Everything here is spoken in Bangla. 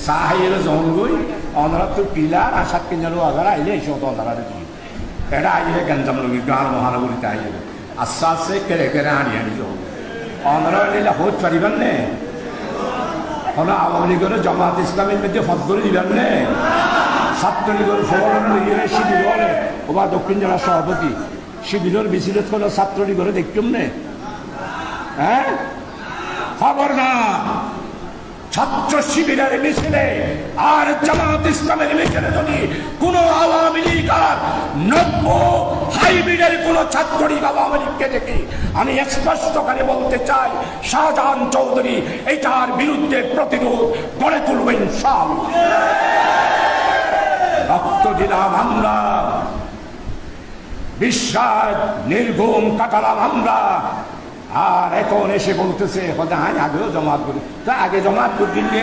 সাহাইয়ের জঙ্গই অনরা তো পিলার আশাত কিনারও আগার আইলে এসে তো অনরা দেখি এটা আইলে গঞ্জাম লগি গাঁর মহানগরীতে আইলে আস্তে আস্তে কেড়ে কেড়ে আনি যাও অনরা নিলে হোত পারিবেন নে হলো আওয়ামী লীগের জামাত ইসলামের মধ্যে ফত করে দিবেন নে ছাত্রলীগের ফোরাম লিগের শিবির হলে ওবা দক্ষিণ জেলার সভাপতি শিবিরের মিছিলত হলো ছাত্রলীগের দেখতাম নে হ্যাঁ খবর না ছাত্র শিবিরের মিছিলে আর জামাত ইসলামের মিছিলে যদি কোন আওয়ামী লীগ আর নব্য হাইব্রিডের কোন ছাত্রলীগ আওয়ামী লীগকে দেখি আমি স্পষ্ট করে বলতে চাই শাহজাহান চৌধুরী এটার বিরুদ্ধে প্রতিরোধ গড়ে তুলবেন ইনশাআল্লাহ। রক্ত দিলাম আমরা, বিশ্বাস নির্ঘুম কাটালাম আমরা, আর এখন এসে বলতেছে আগেও জমাত করি তা আগে জমাত করে দিলে